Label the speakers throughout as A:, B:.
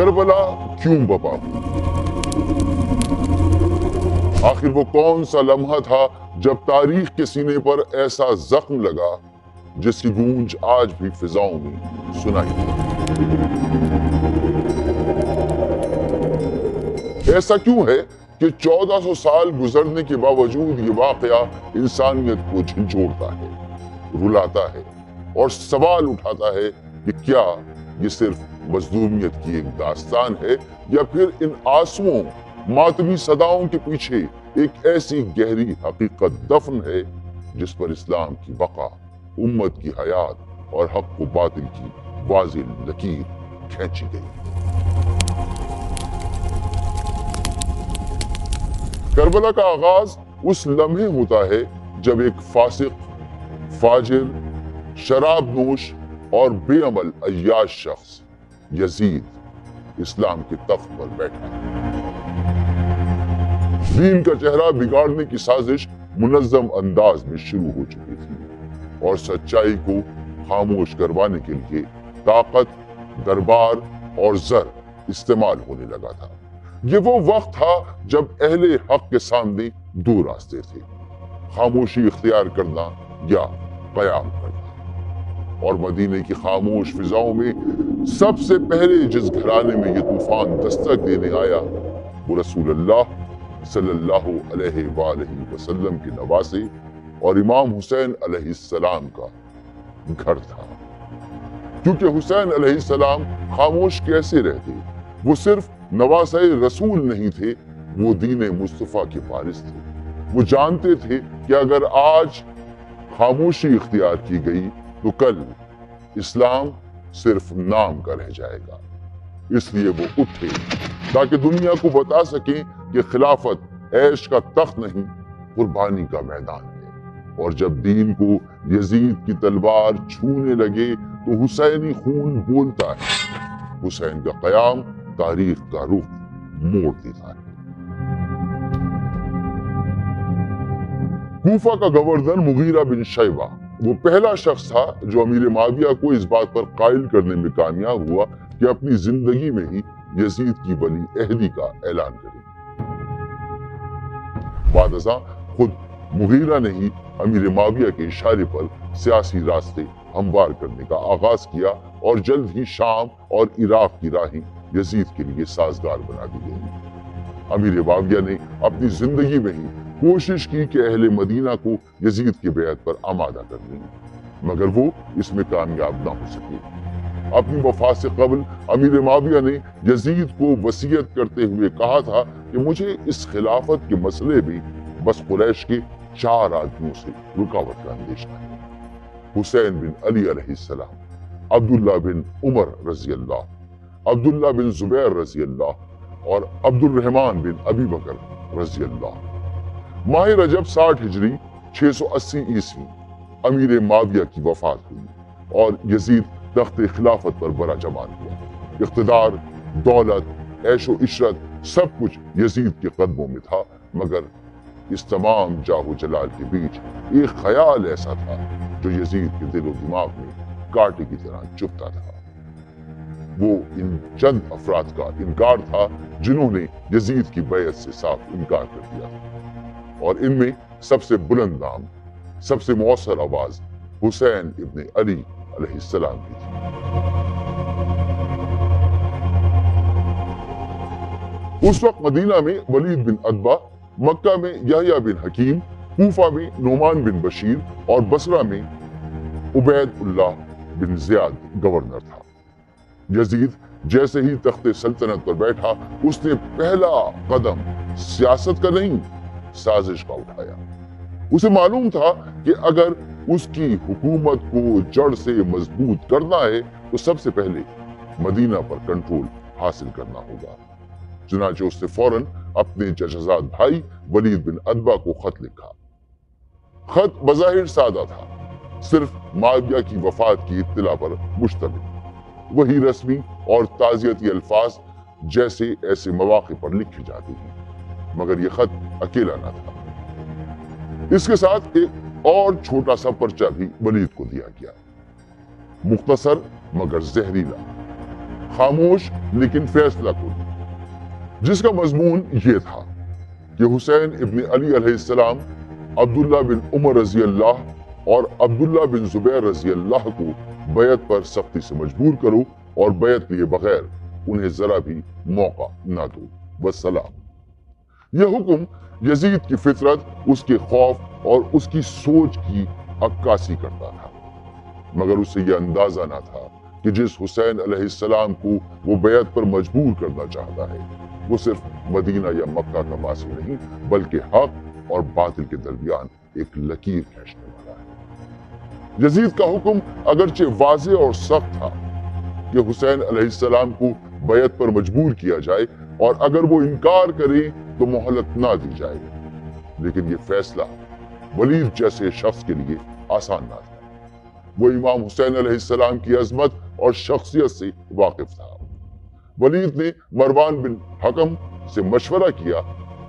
A: کربلا کیوں بپا ہوئی؟ آخر وہ کون سا لمحہ تھا جب تاریخ کے سینے پر ایسا زخم لگا جس کی گونج آج بھی فضاؤں میں سنائی دیتی؟ ایسا کیوں ہے کہ 1400 سال گزرنے کے باوجود یہ واقعہ انسانیت کو جھنجھوڑتا ہے، رلاتا ہے اور سوال اٹھاتا ہے کہ کیا یہ صرف مظلومیت کی ایک داستان ہے یا پھر ان آنسوؤں ماتمی صداؤں کے پیچھے ایک ایسی گہری حقیقت دفن ہے جس پر اسلام کی بقا، امت کی حیات اور حق و باطل کی واضح لکیر کھینچی گئی۔ کربلا کا آغاز اس لمحے ہوتا ہے جب ایک فاسق، فاجر، شراب نوش اور بے عمل عیاش شخص یزید اسلام کے تخت پر بیٹھا۔ دین کا چہرہ بگاڑنے کی سازش منظم انداز میں شروع ہو چکی تھی اور سچائی کو خاموش کروانے کے لیے طاقت، دربار اور زر استعمال ہونے لگا تھا۔ یہ وہ وقت تھا جب اہل حق کے سامنے دو راستے تھے، خاموشی اختیار کرنا یا قیام کرنا۔ اور مدینے کی خاموش فضاؤں میں سب سے پہلے جس گھرانے میں یہ طوفان دستک دینے آیا وہ رسول اللہ صلی اللہ علیہ وآلہ وسلم کے نواسے اور امام حسین علیہ السلام کا گھر تھا۔ کیونکہ حسین علیہ السلام خاموش کیسے رہتے؟ وہ صرف نواسے رسول نہیں تھے، وہ دین مصطفیٰ کے وارث تھے۔ وہ جانتے تھے کہ اگر آج خاموشی اختیار کی گئی تو کل اسلام صرف نام کا رہ جائے گا۔ اس لیے وہ اٹھے تاکہ دنیا کو بتا سکیں کہ خلافت عیش کا تخت نہیں، قربانی کا میدان ہے۔ اور جب دین کو یزید کی تلوار چھونے لگے تو حسینی خون بولتا ہے، حسین کا قیام تاریخ کا رخ موڑ دیتا ہے۔ کوفہ کا گورنر مغیرہ بن شیبہ وہ پہلا شخص تھا جو امیر معاویہ کو اس بات پر قائل کرنے میں کامیاب ہوا کہ اپنی زندگی میں ہی یزید کی ولی عہدی کا اعلان کرے۔ بعد ازاں خود مغیرہ نے ہی امیر معاویہ کے اشارے پر سیاسی راستے ہموار کرنے کا آغاز کیا اور جلد ہی شام اور عراق کی راہیں یزید کے لیے سازگار بنا دی گئی۔ امیر معاویہ نے اپنی زندگی میں ہی کوشش کی کہ اہل مدینہ کو یزید کی بیعت پر آمادہ کر دیں، مگر وہ اس میں کامیاب نہ ہو سکے۔ اپنی وفات سے قبل امیر معاویہ نے یزید کو وصیت کرتے ہوئے کہا تھا کہ مجھے اس خلافت کے مسئلے میں بس قریش کے 4 آدمیوں سے رکاوٹ کا اندیشہ ہے: حسین بن علی علیہ السلام، عبداللہ بن عمر رضی اللہ، عبداللہ بن زبیر رضی اللہ اور عبد الرحمن بن ابی بکر رضی اللہ۔ ماہ رجب 60 ہجری 680 عیسوی امیر معاویہ کی وفات ہوئی اور یزید تخت خلافت پر برا جمان ہوا۔ اقتدار، دولت، عیش و عشرت سب کچھ یزید کے قدموں میں تھا، مگر اس تمام جاہ و جلال کے بیچ ایک خیال ایسا تھا جو یزید کے دل و دماغ میں کانٹے کی طرح چبھتا تھا۔ وہ ان چند افراد کا انکار تھا جنہوں نے یزید کی بیعت سے صاف انکار کر دیا تھا، اور ان میں سب سے بلند نام، سب سے مؤثر آواز حسین ابن علی علیہ السلام کی تھی۔ اس وقت مدینہ میں ولید بن عتبہ، مکہ میں یحییٰ بن حکیم، کوفہ میں نعمان بن بشیر اور بصرہ میں عبید اللہ بن زیاد گورنر تھا۔ یزید جیسے ہی تخت سلطنت پر بیٹھا، اس نے پہلا قدم سیاست کا نہیں، سازش کا اٹھایا۔ اسے معلوم تھا کہ اگر اس کی حکومت کو جڑ سے مضبوط کرنا ہے تو سب سے پہلے مدینہ پر کنٹرول حاصل کرنا ہوگا۔ چنانچہ اس نے فوراً اپنے چچزاد بھائی ولید بن عتبہ کو خط لکھا۔ خط بظاہر سادہ تھا، صرف معاویہ کی وفات کی اطلاع پر مشتمل۔ وہی رسمی اور تعزیتی الفاظ جیسے ایسے مواقع پر لکھے جاتے ہیں، مگر یہ خط اکیلا نہ تھا۔ اس کے ساتھ ایک اور چھوٹا سا پرچہ بھی ولید کو دیا گیا، مختصر مگر زہریلا۔ खामोश लेकिन फैसला कुन, जिसका मजमून ये था कि हुसैन इब्न अली अलैहिस्सलाम अब्दुल्ला बिन उमर रजी अल्लाह और अब्दुल्ला बिन जुबैर रजी अल्लाह को बैत पर सख्ती से मजबूर करो और बैत लिए बगैर उन्हें जरा भी मौका ना दो, बस सलाम। यह हुक्म यजीद की फितरत, उसके खौफ और उसकी सोच की अक्कासी करता था, मगर उसे यह अंदाजा ना था कि जिस हुसैन अलैहिस्सलाम को वो बैत पर मजबूर करना चाहता है वो सिर्फ मदीना या मक्का का वासी नहीं बल्कि हक और बातिल के दरमियान एक लकीर खींचने वाला है। यजीद का हुक्म अगरचे वाज़े और सख्त था कि हुसैन अलैहिस्सलाम को बैत पर मजबूर किया जाए और अगर वो इनकार करे तो मोहलत ना दी जाए, लेकिन ये फैसला वलीद जैसे शख्स के लिए आसान ना था। वो इमाम हुसैन अलैहिस्सलाम की अजमत और शख्सियत से वाकिफ था। वलीद ने मरवान बिन हकम से मशवरा किया।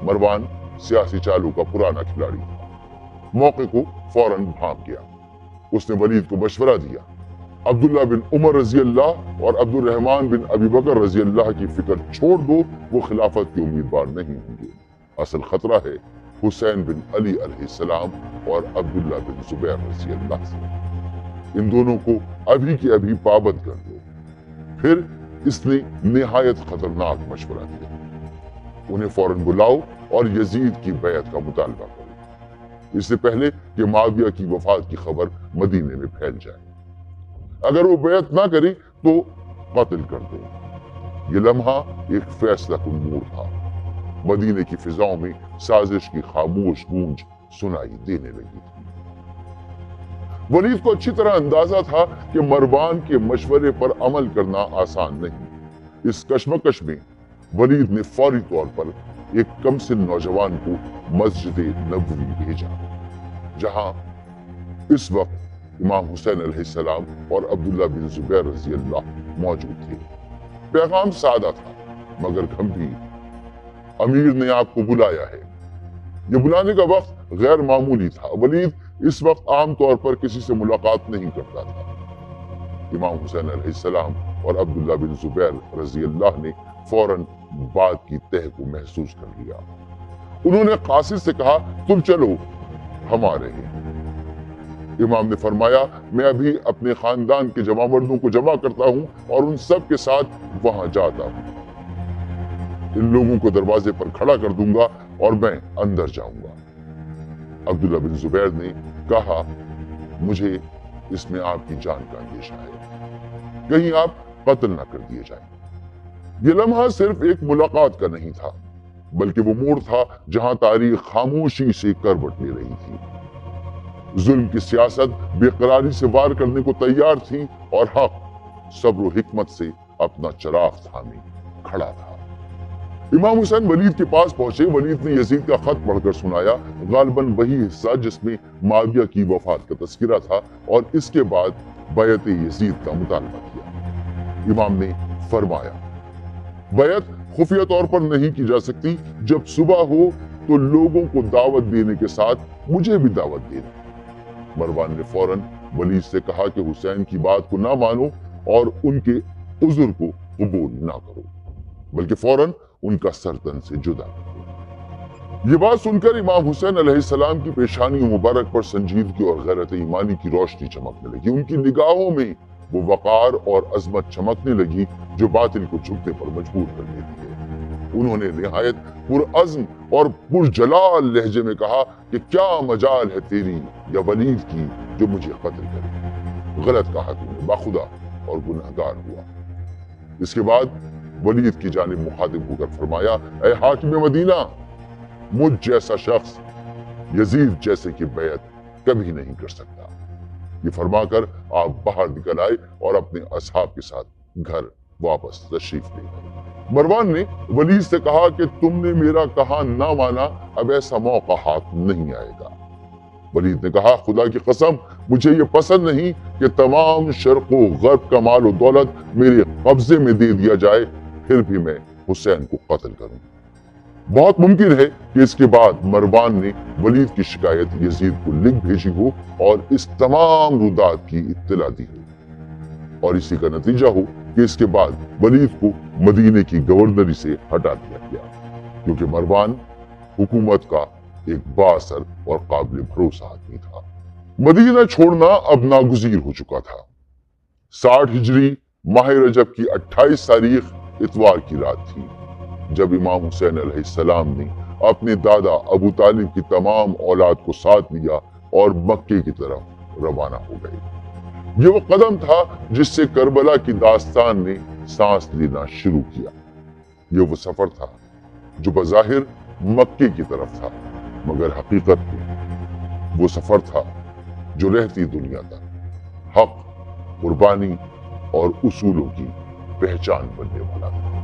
A: मरवान सियासी चालू का पुराना खिलाड़ी था, मौके को फौरन भांप गया। उसने वलीद को मशवरा दिया, अब्दुल्ला बिन उमर रजी अल्लाह और अब्दुल रहमान बिन अबी बकर रजी अल्लाह की फिक्र छोड़ दो, वो खिलाफत के उम्मीदवार नहीं होंगे। असल खतरा है हुसैन बिन अली अलैहिस्सलाम और अब्दुल्ला बिन जुबैर रजी अल्लाह से। इन दोनों को अभी के अभी पाबंद कर दो। फिर इसने निहायत खतरनाक मशवरा दिया, उन्हें फौरन बुलाओ और यजीद की बैत का मुतालबा करो, इससे पहले कि मुआविया की वफात की खबर मदीने में फैल जाए। अगर वो बैत ना करे तो कत्ल कर दो। ये लम्हा एक फैसला कुन मोड़ था। मदीने की फिजाओं में साजिश की खामोश गूंज सुनाई देने लगी थी। वलीद को अच्छी तरह अंदाजा था कि मरवान के मशवरे पर अमल करना आसान नहीं। इस कशमकश में वलीद ने फौरी तौर पर एक कमसिन नौजवान को मस्जिद नबवी भेजा, जहां इस वक्त इमाम हुसैन अलैहिस्सलाम और अब्दुल्ला बिन जुबैर रजी अल्लाह मौजूद थे। पैगाम सादा था मगर गंभीर। अमीर ने आपको बुलाया है। यह बुलाने का वक्त गैर मामूली था। वलीद इस वक्त आम तौर पर किसी से मुलाकात नहीं करता था। इमाम हुसैन अलैहिस्सलाम और अब्दुल्ला बिन जुबैर रजी अल्लाह ने फौरन बात की तह को महसूस कर लिया। उन्होंने कासिद से कहा, तुम चलो, हम आ रहे हैं। इमाम ने फरमाया, मैं अभी अपने खानदान के जमामर्दों को जमा करता हूं और उन सब के साथ वहां जाता हूं। इन लोगों को दरवाजे पर खड़ा कर दूंगा और मैं अंदर जाऊंगा। अब्दुल्ला बिन जुबैर ने कहा, मुझे इसमें आपकी जान का अंदेशा है, कहीं आप कत्ल ना कर दिए जाएं। ये लम्हा सिर्फ एक मुलाकात का नहीं था बल्कि वो मोड़ था जहां तारीख खामोशी से करवट ले रही थी। जुल्म की सियासत बेकरारी से वार करने को तैयार थी और हक सब्र और हिकमत से अपना चिराग थामे खड़ा था। इमाम हुसैन वलीद के पास पहुंचे। वलीद ने यजीद का खत पढ़कर सुनाया, गालिबन वही हिस्सा जिसमें मुआविया की वफात का तस्करा था, और इसके बाद बैत यजीद का मुतालबा किया। इमाम ने फरमाया, बैत खुफिया तौर पर नहीं की जा सकती। जब सुबह हो तो लोगों को दावत देने के साथ मुझे भी दावत देना। मरवान ने फौरन वलीद से कहा कि हुसैन की बात को ना मानो और उनके उज़्र को कबूल ना करो, बल्कि फौरन उनका सरतन से जुदा करो। ये बात सुनकर इमाम हुसैन अलैहिस्सलाम की पेशानी मुबारक पर संजीदगी और गैरत ईमानी की रोशनी चमकने लगी। उनकी निगाहों में वो वकार और अजमत चमकने लगी जो बातिल को झुकने पर मजबूर कर देती है। उन्होंने निहायत पुरअज़्म और पुरजलाल लहजे में कहा कि क्या मजाल है तेरी या वलीद की जो मुझे कत्ल करे। गलत कहा तुमने, बाखुदा और गुनहगार हुआ। इसके बाद वलीद की जानिब मुखातिब होकर फरमाया, ऐ हाकिम मदीना, मुझ जैसा शख्स यजीद जैसे की बैत कभी नहीं कर सकता। ये फरमाकर आप बाहर निकल आए और अपने असहाब के साथ घर वापस तशरीफ ले गए। मरवान ने वलीद से कहा कि तुमने मेरा कहा ना माना, अब ऐसा मौका हाथ नहीं आएगा। वलीद ने कहा, खुदा की कसम, मुझे ये पसंद नहीं कि तमाम शर्क़ व गर्ब का माल और दौलत मेरे कब्जे में दे दिया जाए, फिर भी मैं हुसैन को कत्ल करूं। बहुत मुमकिन है कि इसके बाद मरवान ने वलीद की शिकायत यजीद को लिख भेजी हो और इस तमाम रुदात की इत्तला दी हो। और इसी का नतीजा हो कि इसके बाद वलीद को मदीने की गवर्नरी से हटा दिया गया, क्योंकि मरवान हुकूमत का एक बाअसर और काबिल भरोसा आदमी था। मदीना छोड़ना अब नागुज़ीर हो चुका था। 60 हिजरी माह रजब की 28 तारीख इतवार की रात थी, जब इमाम हुसैन अलैहिस्सलाम ने अपने दादा अबू तालिब की तमाम औलाद को साथ लिया और मक्के की तरफ रवाना हो गए। ये वो कदम था जिससे करबला की दास्तान ने सांस लेना शुरू किया। ये वो सफर था जो बज़ाहिर मक्के की तरफ था, मगर हकीकत में वो सफर था जो रहती दुनिया तक हक, कुर्बानी और उसूलों की पहचान बनने वाला था।